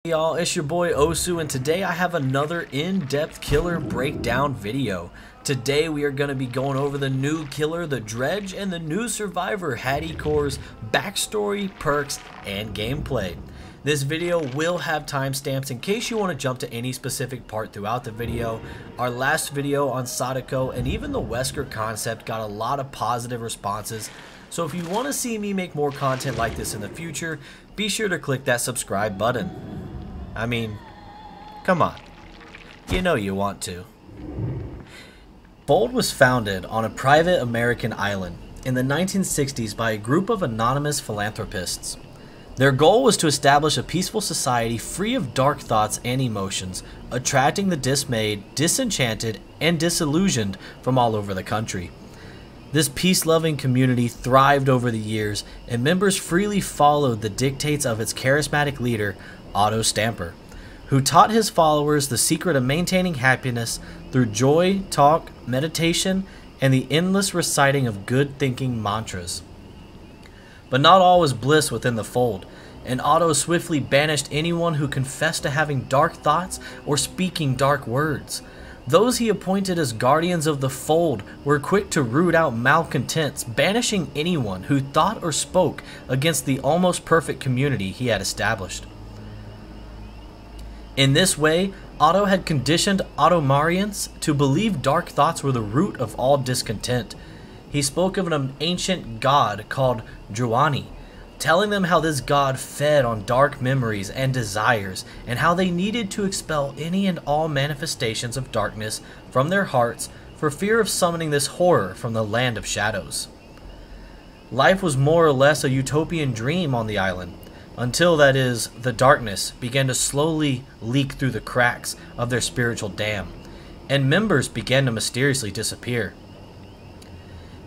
Hey y'all, it's your boy Osu, and today I have another in-depth killer breakdown video. Today we are going to be going over the new killer, the Dredge, and the new survivor, Haddie Kaur's backstory, perks, and gameplay. This video will have timestamps in case you want to jump to any specific part throughout the video. Our last video on Sadako and even the Wesker concept got a lot of positive responses, so if you want to see me make more content like this in the future, be sure to click that subscribe button. I mean, come on. You know you want to. Fold was founded on a private American island in the 1960s by a group of anonymous philanthropists. Their goal was to establish a peaceful society free of dark thoughts and emotions, attracting the dismayed, disenchanted, and disillusioned from all over the country. This peace-loving community thrived over the years, and members freely followed the dictates of its charismatic leader, Outtro Stamper, who taught his followers the secret of maintaining happiness through joy, talk, meditation, and the endless reciting of good-thinking mantras. But not all was bliss within the fold, and Outtro swiftly banished anyone who confessed to having dark thoughts or speaking dark words. Those he appointed as guardians of the fold were quick to root out malcontents, banishing anyone who thought or spoke against the almost perfect community he had established. In this way, Outtro had conditioned Ottomarians to believe dark thoughts were the root of all discontent. He spoke of an ancient god called Dredge, telling them how this god fed on dark memories and desires, and how they needed to expel any and all manifestations of darkness from their hearts for fear of summoning this horror from the land of shadows. Life was more or less a utopian dream on the island, until, that is, the darkness began to slowly leak through the cracks of their spiritual dam, and members began to mysteriously disappear.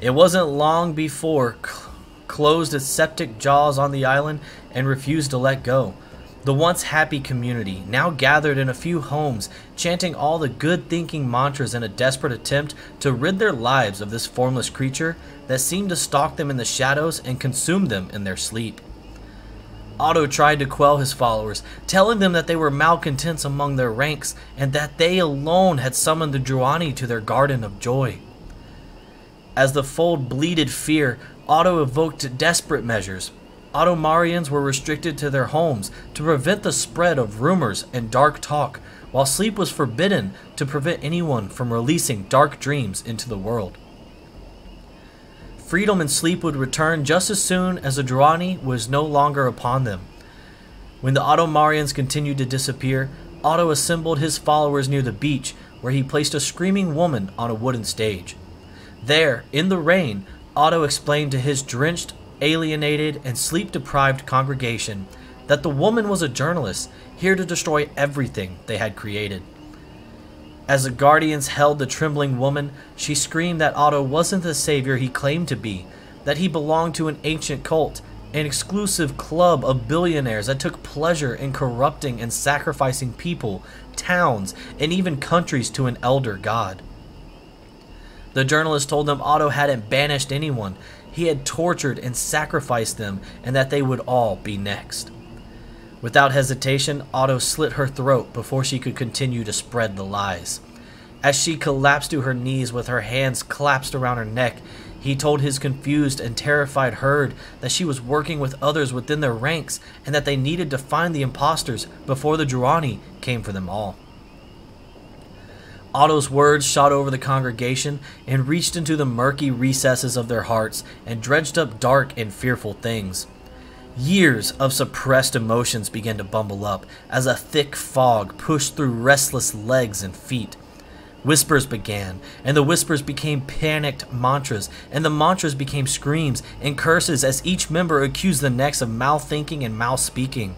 It wasn't long before closed its septic jaws on the island and refused to let go. The once happy community now gathered in a few homes, chanting all the good-thinking mantras in a desperate attempt to rid their lives of this formless creature that seemed to stalk them in the shadows and consume them in their sleep. Outtro tried to quell his followers, telling them that they were malcontents among their ranks and that they alone had summoned the Dredge to their garden of joy. As the fold bleeded fear, Outtro evoked desperate measures. Ottomarians were restricted to their homes to prevent the spread of rumors and dark talk, while sleep was forbidden to prevent anyone from releasing dark dreams into the world. Freedom and sleep would return just as soon as the Dredge was no longer upon them. When the Ottomarians continued to disappear, Outtro assembled his followers near the beach, where he placed a screaming woman on a wooden stage. There, in the rain, Outtro explained to his drenched, alienated, and sleep-deprived congregation that the woman was a journalist, here to destroy everything they had created. As the guardians held the trembling woman, she screamed that Outtro wasn't the savior he claimed to be, that he belonged to an ancient cult, an exclusive club of billionaires that took pleasure in corrupting and sacrificing people, towns, and even countries to an elder god. The journalist told them Outtro hadn't banished anyone, he had tortured and sacrificed them, and that they would all be next. Without hesitation, Outtro slit her throat before she could continue to spread the lies. As she collapsed to her knees with her hands clasped around her neck, he told his confused and terrified herd that she was working with others within their ranks and that they needed to find the imposters before the Dredge came for them all. Outtto's words shot over the congregation and reached into the murky recesses of their hearts and dredged up dark and fearful things. Years of suppressed emotions began to bubble up as a thick fog pushed through restless legs and feet. Whispers began, and the whispers became panicked mantras, and the mantras became screams and curses as each member accused the next of mal-thinking and mal-speaking.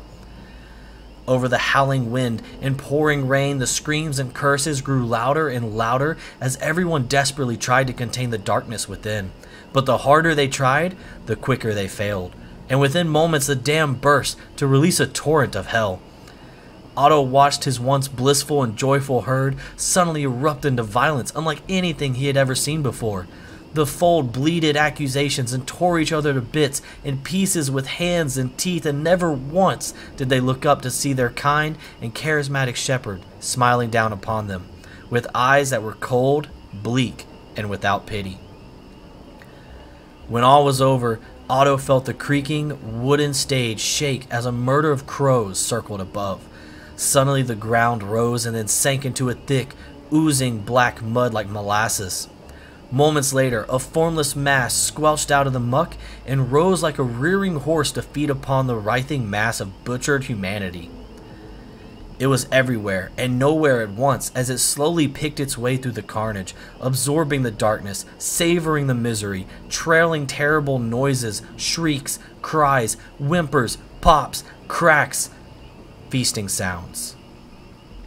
Over the howling wind and pouring rain, the screams and curses grew louder and louder as everyone desperately tried to contain the darkness within. But the harder they tried, the quicker they failed. And within moments the dam burst to release a torrent of hell. Outtro watched his once blissful and joyful herd suddenly erupt into violence unlike anything he had ever seen before. The fold bleated accusations and tore each other to bits and pieces with hands and teeth, and never once did they look up to see their kind and charismatic shepherd smiling down upon them, with eyes that were cold, bleak, and without pity. When all was over, Outtro felt the creaking wooden stage shake as a murder of crows circled above. Suddenly the ground rose and then sank into a thick, oozing black mud like molasses. Moments later, a formless mass squelched out of the muck and rose like a rearing horse to feed upon the writhing mass of butchered humanity. It was everywhere and nowhere at once as it slowly picked its way through the carnage, absorbing the darkness, savoring the misery, trailing terrible noises, shrieks, cries, whimpers, pops, cracks, feasting sounds,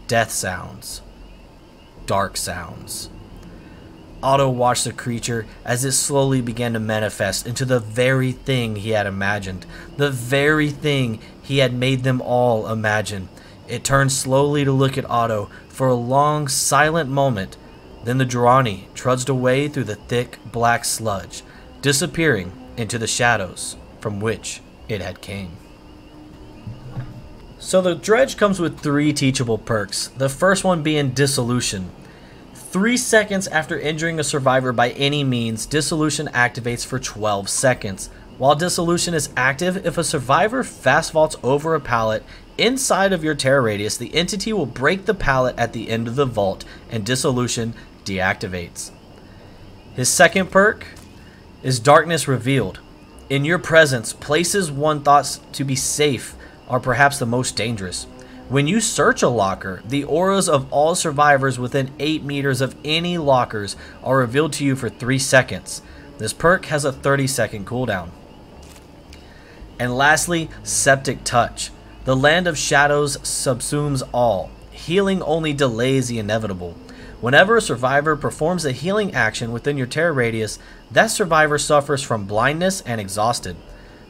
death sounds, dark sounds. Outtro watched the creature as it slowly began to manifest into the very thing he had imagined, the very thing he had made them all imagine. It turned slowly to look at Outtro for a long, silent moment. Then the Durrani trudged away through the thick, black sludge, disappearing into the shadows from which it had came. So the Dredge comes with 3 teachable perks, the first one being Dissolution. 3 seconds after injuring a survivor by any means, Dissolution activates for 12 seconds. While Dissolution is active, if a survivor fast vaults over a pallet inside of your terror radius, the entity will break the pallet at the end of the vault and Dissolution deactivates. His second perk is Darkness Revealed. In your presence, places one thought to be safe are perhaps the most dangerous. When you search a locker, the auras of all survivors within 8 meters of any lockers are revealed to you for 3 seconds. This perk has a 30-second cooldown. And lastly, Septic Touch. The land of shadows subsumes all. Healing only delays the inevitable. Whenever a survivor performs a healing action within your terror radius, that survivor suffers from blindness and exhausted.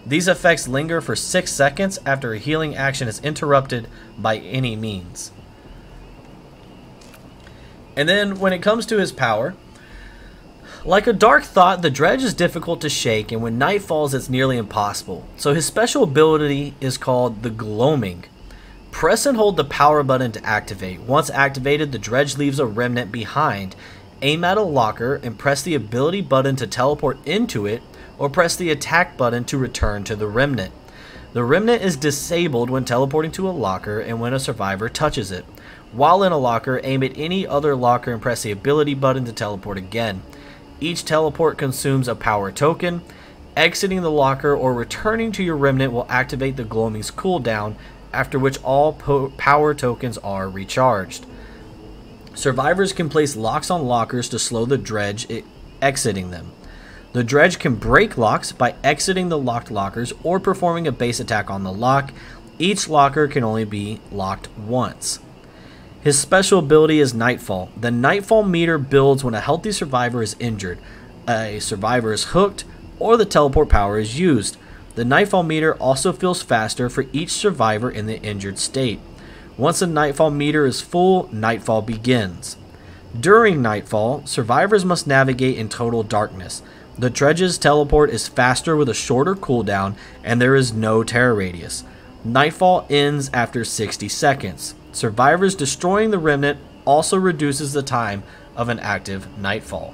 These effects linger for 6 seconds after a healing action is interrupted by any means. And then when it comes to his power, like a dark thought, the Dredge is difficult to shake, and when night falls it's nearly impossible. So his special ability is called the Gloaming. Press and hold the power button to activate. Once activated, the Dredge leaves a remnant behind. Aim at a locker and press the ability button to teleport into it, or press the attack button to return to the remnant. The remnant is disabled when teleporting to a locker and when a survivor touches it. While in a locker, aim at any other locker and press the ability button to teleport again. Each teleport consumes a power token. Exiting the locker or returning to your remnant will activate the Gloaming's cooldown, after which all power tokens are recharged. Survivors can place locks on lockers to slow the Dredge exiting them. The Dredge can break locks by exiting the locked lockers or performing a base attack on the lock. Each locker can only be locked once. His special ability is Nightfall. The Nightfall meter builds when a healthy survivor is injured, a survivor is hooked, or the teleport power is used. The Nightfall meter also feels faster for each survivor in the injured state. Once the Nightfall meter is full, Nightfall begins. During Nightfall, survivors must navigate in total darkness. The Dredge's teleport is faster with a shorter cooldown, and there is no terror radius. Nightfall ends after 60 seconds. Survivors destroying the remnant also reduces the time of an active Nightfall.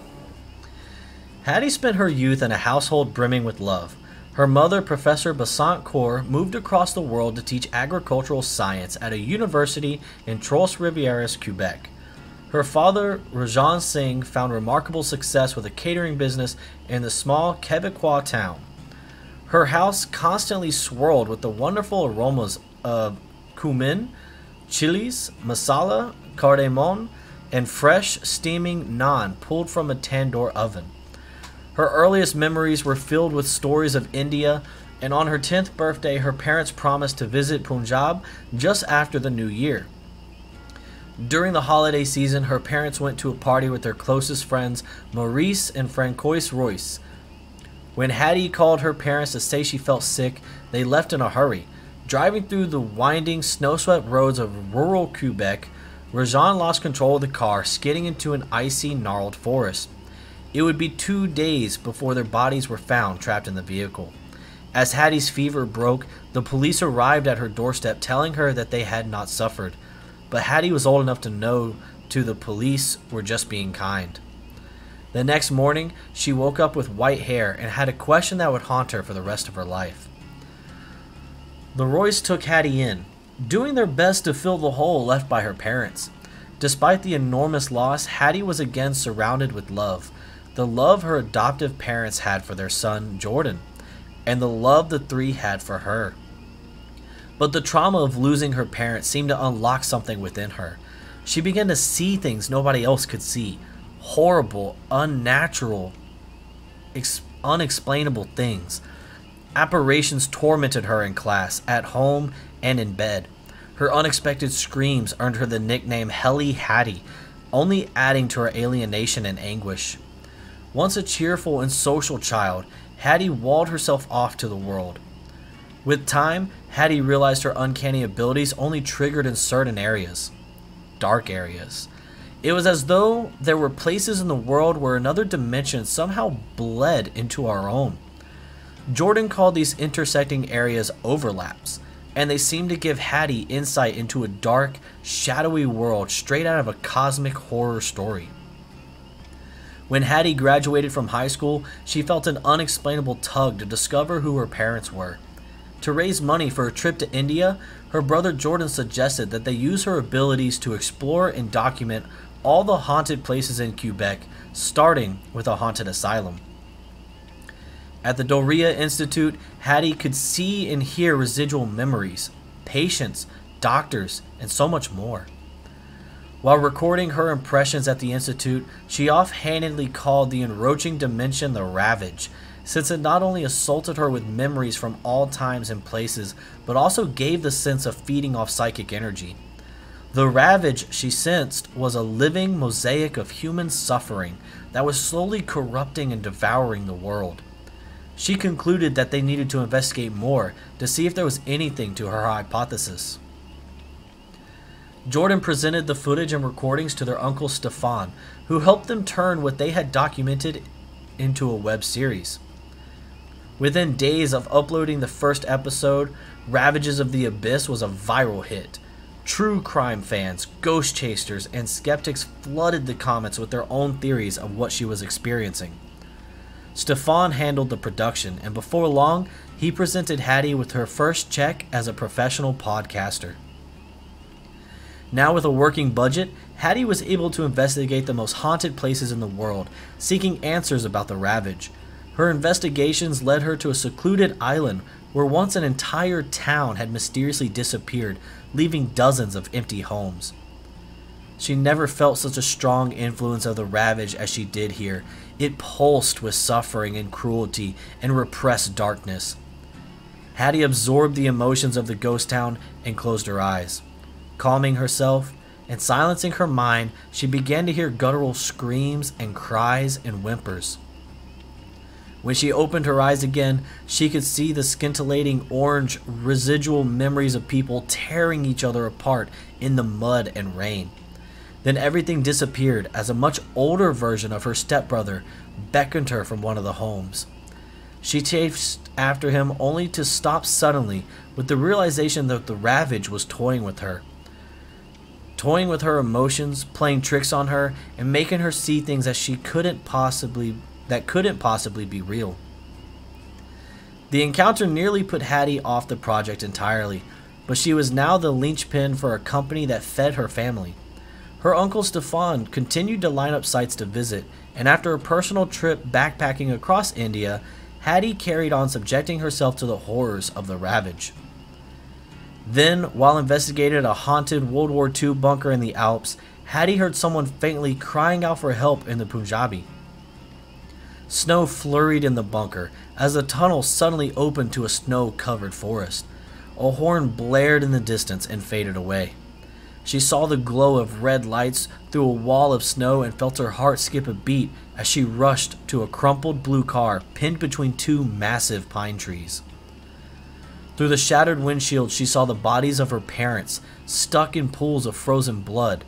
Haddie spent her youth in a household brimming with love. Her mother, Professor Haddie Kaur, moved across the world to teach agricultural science at a university in Trois-Rivières, Quebec. Her father, Rajan Singh, found remarkable success with a catering business in the small Quebecois town. Her house constantly swirled with the wonderful aromas of cumin, chilies, masala, cardamom, and fresh, steaming naan pulled from a tandoor oven. Her earliest memories were filled with stories of India, and on her 10th birthday, her parents promised to visit Punjab just after the new year. During the holiday season, her parents went to a party with their closest friends, Maurice and Francois Royce. When Haddie called her parents to say she felt sick, they left in a hurry. Driving through the winding, snow-swept roads of rural Quebec, Rajan lost control of the car, skidding into an icy, gnarled forest. It would be 2 days before their bodies were found trapped in the vehicle. As Haddie's fever broke, the police arrived at her doorstep telling her that they had not suffered, but Haddie was old enough to know the police were just being kind. The next morning, she woke up with white hair and had a question that would haunt her for the rest of her life. The Roys took Haddie in, doing their best to fill the hole left by her parents. Despite the enormous loss, Haddie was again surrounded with love, the love her adoptive parents had for their son, Jordan, and the love the three had for her. But the trauma of losing her parents seemed to unlock something within her. She began to see things nobody else could see. Horrible, unnatural, unexplainable things. Apparitions tormented her in class, at home, and in bed. Her unexpected screams earned her the nickname Helly Haddie, only adding to her alienation and anguish. Once a cheerful and social child, Haddie walled herself off to the world. With time, Haddie realized her uncanny abilities only triggered in certain areas. Dark areas. It was as though there were places in the world where another dimension somehow bled into our own. Jordan called these intersecting areas overlaps, and they seemed to give Haddie insight into a dark, shadowy world straight out of a cosmic horror story. When Haddie graduated from high school, she felt an unexplainable tug to discover who her parents were. To raise money for a trip to India, her brother Jordan suggested that they use her abilities to explore and document all the haunted places in Quebec, starting with a haunted asylum. At the Doria Institute, Haddie could see and hear residual memories, patients, doctors, and so much more. While recording her impressions at the Institute, she offhandedly called the encroaching dimension the Ravage, since it not only assaulted her with memories from all times and places, but also gave the sense of feeding off psychic energy. The Ravage, she sensed, was a living mosaic of human suffering that was slowly corrupting and devouring the world. She concluded that they needed to investigate more to see if there was anything to her hypothesis. Jordan presented the footage and recordings to their uncle Stefan, who helped them turn what they had documented into a web series. Within days of uploading the first episode, Ravages of the Abyss was a viral hit. True crime fans, ghost chasers, and skeptics flooded the comments with their own theories of what she was experiencing. Stefan handled the production, and before long, he presented Haddie with her first check as a professional podcaster. Now with a working budget, Haddie was able to investigate the most haunted places in the world, seeking answers about the Ravage. Her investigations led her to a secluded island where once an entire town had mysteriously disappeared, leaving dozens of empty homes. She never felt such a strong influence of the Ravage as she did here. It pulsed with suffering and cruelty and repressed darkness. Haddie absorbed the emotions of the ghost town and closed her eyes. Calming herself and silencing her mind, she began to hear guttural screams and cries and whimpers. When she opened her eyes again, she could see the scintillating orange residual memories of people tearing each other apart in the mud and rain. Then everything disappeared as a much older version of her stepbrother beckoned her from one of the homes. She chased after him only to stop suddenly with the realization that the Ravage was toying with her. Toying with her emotions, playing tricks on her, and making her see things that couldn't possibly be real. The encounter nearly put Haddie off the project entirely, but she was now the linchpin for a company that fed her family. Her uncle Stefan continued to line up sites to visit, and after a personal trip backpacking across India, Haddie carried on subjecting herself to the horrors of the Ravage. Then, while investigating a haunted World War II bunker in the Alps, Haddie heard someone faintly crying out for help in the Punjabi. Snow flurried in the bunker as the tunnel suddenly opened to a snow-covered forest. A horn blared in the distance and faded away. She saw the glow of red lights through a wall of snow and felt her heart skip a beat as she rushed to a crumpled blue car pinned between two massive pine trees. Through the shattered windshield, she saw the bodies of her parents stuck in pools of frozen blood.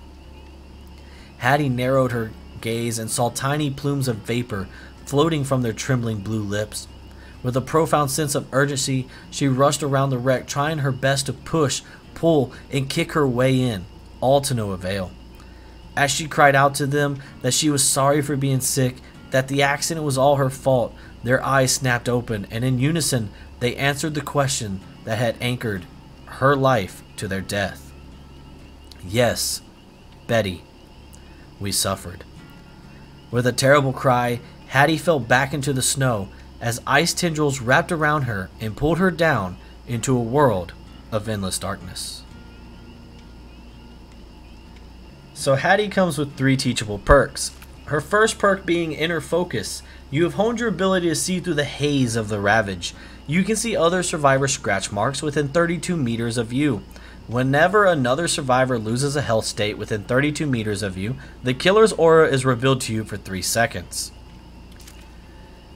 Haddie narrowed her gaze and saw tiny plumes of vapor floating from their trembling blue lips. With a profound sense of urgency, she rushed around the wreck, trying her best to push, pull, and kick her way in, all to no avail. As she cried out to them that she was sorry for being sick, that the accident was all her fault, their eyes snapped open, and in unison they answered the question that had anchored her life to their death. Yes, Betty, we suffered. With a terrible cry, Haddie fell back into the snow as ice tendrils wrapped around her and pulled her down into a world of endless darkness. So Haddie comes with 3 teachable perks. Her first perk being Inner Focus. You have honed your ability to see through the haze of the Ravage. You can see other survivor scratch marks within 32 meters of you. Whenever another survivor loses a health state within 32 meters of you, the killer's aura is revealed to you for 3 seconds.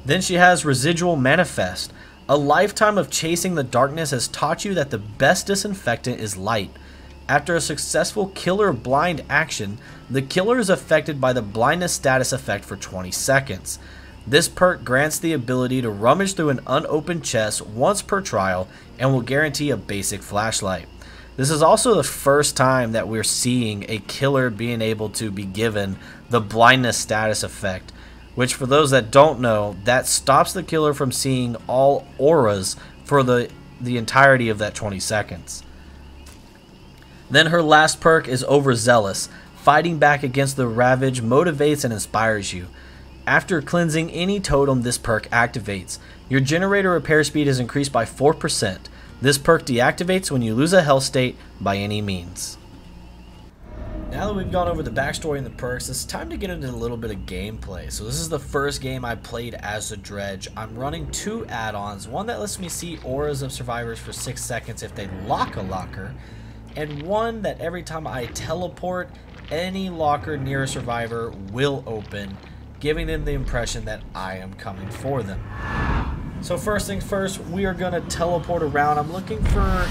Then she has Residual Manifest. A lifetime of chasing the darkness has taught you that the best disinfectant is light. After a successful killer blind action, the killer is affected by the blindness status effect for 20 seconds. This perk grants the ability to rummage through an unopened chest once per trial and will guarantee a basic flashlight. This is also the first time that we're seeing a killer being able to be given the blindness status effect, which for those that don't know, that stops the killer from seeing all auras for the entirety of that 20 seconds. Then her last perk is Overzealous. Fighting back against the Ravage motivates and inspires you. After cleansing any totem, this perk activates. Your generator repair speed is increased by 4%. This perk deactivates when you lose a health state by any means. Now that we've gone over the backstory and the perks, it's time to get into a little bit of gameplay. So this is the first game I played as a Dredge. I'm running 2 add-ons, one that lets me see auras of survivors for 6 seconds if they lock a locker, and one that every time I teleport, any locker near a survivor will open, giving them the impression that I am coming for them. So first things first, we are going to teleport around. I'm looking for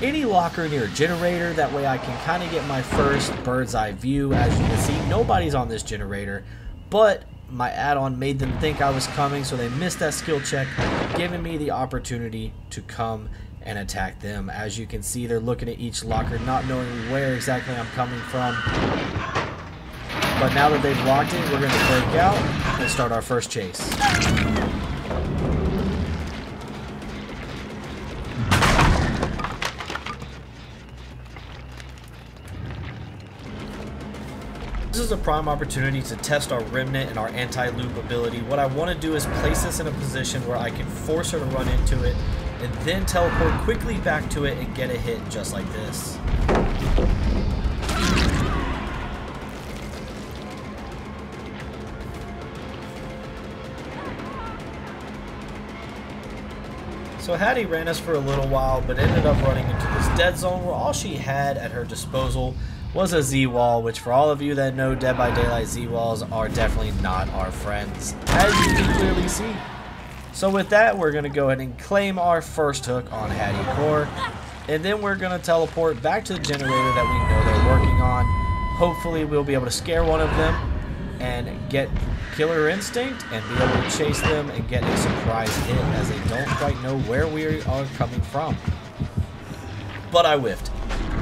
any locker near a generator, that way I can kind of get my first bird's eye view. As you can see, nobody's on this generator, but my add-on made them think I was coming, so they missed that skill check, giving me the opportunity to come and attack them. As you can see, they're looking at each locker, not knowing where exactly I'm coming from. But now that they've locked it, we're going to break out and start our first chase. This is a prime opportunity to test our Remnant and our Anti-Loop ability. What I want to do is place this in a position where I can force her to run into it and then teleport quickly back to it and get a hit just like this. So Haddie ran us for a little while, but ended up running into this dead zone where all she had at her disposal was a Z-Wall, which for all of you that know Dead by Daylight, Z-Walls are definitely not our friends, as you can clearly see. So with that, we're going to go ahead and claim our first hook on Haddie Kaur, and then we're going to teleport back to the generator that we know they're working on. Hopefully we'll be able to scare one of them and get Killer Instinct and be able to chase them and get a surprise hit, as they don't quite know where we are coming from. But I whiffed.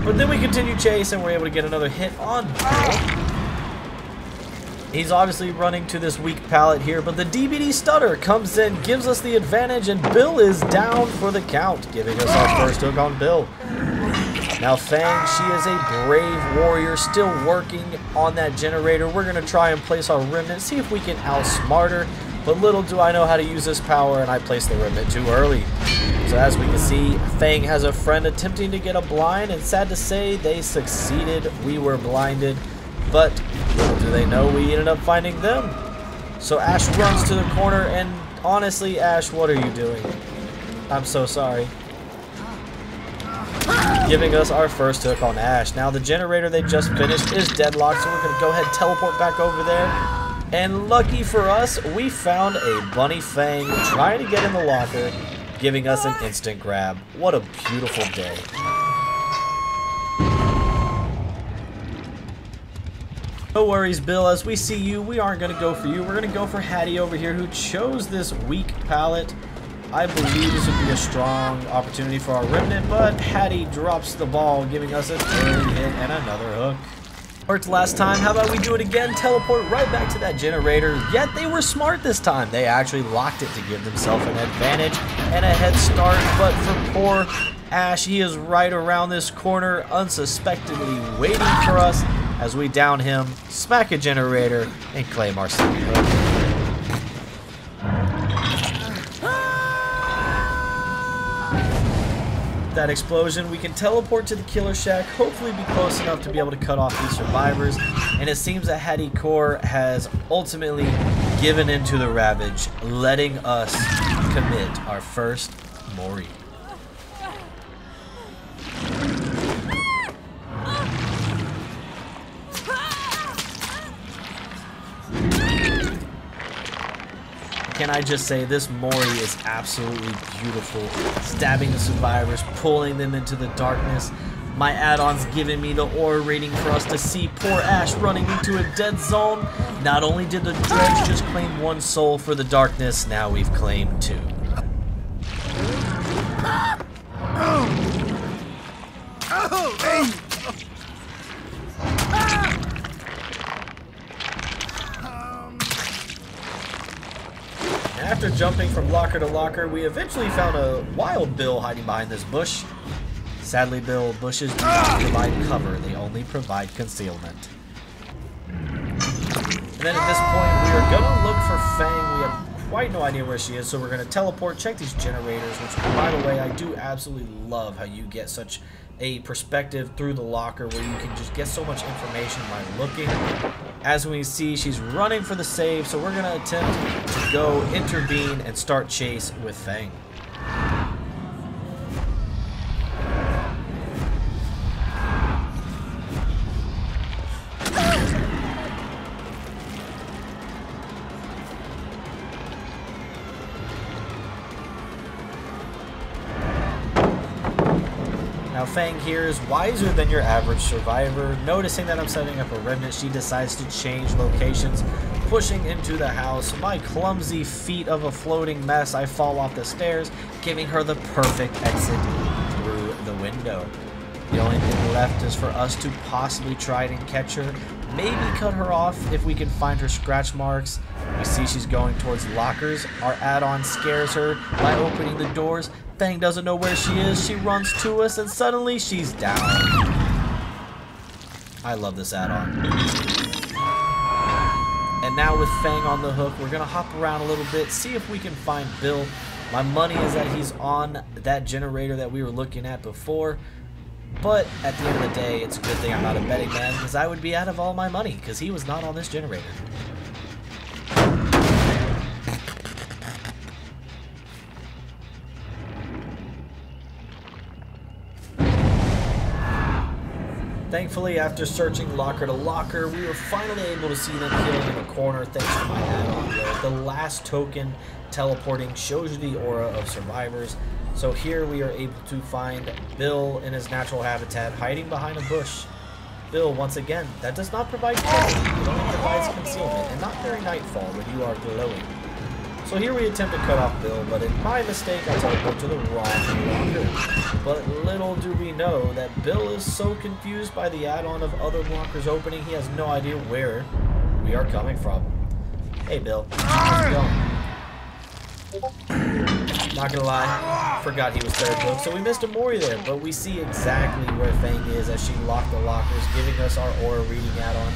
But then we continue chase and we're able to get another hit on Bill. He's obviously running to this weak pallet here, but the DBD stutter comes in, gives us the advantage, and Bill is down for the count, giving us our first hook on Bill. Now Fang, she is a brave warrior, still working on that generator. We're going to try and place our Remnant, see if we can outsmart her, but little do I know how to use this power, and I placed the Remnant too early. So as we can see, Fang has a friend attempting to get a blind, and sad to say, they succeeded. We were blinded, but little do they know we ended up finding them. So Ash runs to the corner, and honestly, Ash, what are you doing? I'm so sorry. Giving us our first hook on Ash. Now the generator they just finished is deadlocked, so we're going to go ahead and teleport back over there. And lucky for us, we found a Bunny Fang trying to get in the locker, giving us an instant grab. What a beautiful day. No worries, Bill. As we see you, we aren't going to go for you. We're going to go for Haddie over here, who chose this weak pallet. I believe this would be a strong opportunity for our Remnant, but Haddie drops the ball, giving us an early hit and another hook. Worked last time. How about we do it again? Teleport right back to that generator. Yet they were smart this time. They actually locked it to give themselves an advantage and a head start. But for poor Ash, he is right around this corner, unsuspectingly waiting for us as we down him, smack a generator, and claim our second hook. That explosion, we can teleport to the killer shack, hopefully be close enough to be able to cut off these survivors, and it seems that Haddie Kaur has ultimately given into the ravage, letting us commit our first Mori. Can I just say, this Mori is absolutely beautiful. Stabbing the survivors, pulling them into the darkness. My add-ons giving me the aura rating for us to see poor Ash running into a dead zone. Not only did the Dredge just claim 1 soul for the darkness, now we've claimed 2. After jumping from locker to locker, we eventually found a wild Bill hiding behind this bush. Sadly, Bill, bushes do not provide cover, they only provide concealment. And then at this point, we are gonna look for Fang. We have quite no idea where she is, so we're gonna teleport, check these generators, which, by the way, I do absolutely love how you get such a perspective through the locker where you can just get so much information by looking. As we see, she's running for the save, so we're going to attempt to go intervene and start chase with Fang. Now Fang here is wiser than your average survivor. Noticing that I'm setting up a Remnant, she decides to change locations, pushing into the house. My clumsy feet of a floating mess, I fall off the stairs, giving her the perfect exit through the window. The only thing left is for us to possibly try and catch her, maybe cut her off if we can find her scratch marks. We see she's going towards lockers. Our add-on scares her by opening the doors. Fang doesn't know where she is. She runs to us and suddenly she's down. I love this add-on. And now with Fang on the hook, we're gonna hop around a little bit, see if we can find Bill. My money is that he's on that generator that we were looking at before. But at the end of the day, it's a good thing I'm not a betting man, because I would be out of all my money, because he was not on this generator. Thankfully, after searching locker to locker, we were finally able to see them healing in a corner thanks to my add-on, where the last token teleporting shows you the aura of survivors. So here we are able to find Bill in his natural habitat, hiding behind a bush. Bill, once again, that does not provide cover, it only provides concealment, and not during nightfall when you are glowing. So here we attempt to cut off Bill, but in my mistake, I teleport to the wrong locker. But little do we know that Bill is so confused by the add-on of other lockers opening, he has no idea where we are coming from. Hey Bill, how's it going? Not gonna lie, forgot he was third book, so we missed a Mori there, but we see exactly where Fang is as she locked the lockers, giving us our aura reading add-on,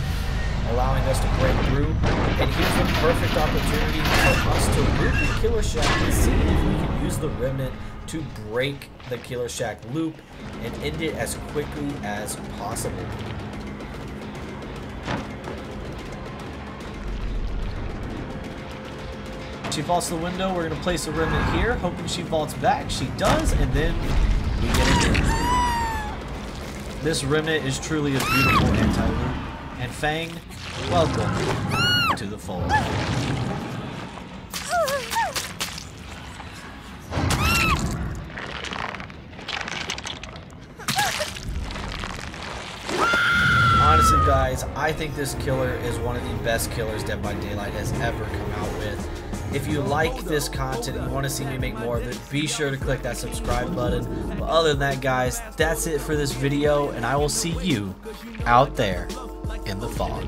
allowing us to break through. And here's a perfect opportunity for us to loop the Killer Shack and see if we can use the Remnant to break the Killer Shack loop and end it as quickly as possible. She vaults the window. We're going to place the Remnant here, hoping she vaults back. She does, and then we get it. This Remnant is truly a beautiful anti-loop. And Fang, welcome to the fold. honestly, guys, I think this killer is one of the best killers Dead by Daylight has ever come out with. If you like this content and you want to see me make more of it, be sure to click that subscribe button. But other than that, guys, that's it for this video, and I will see you out there in the fog.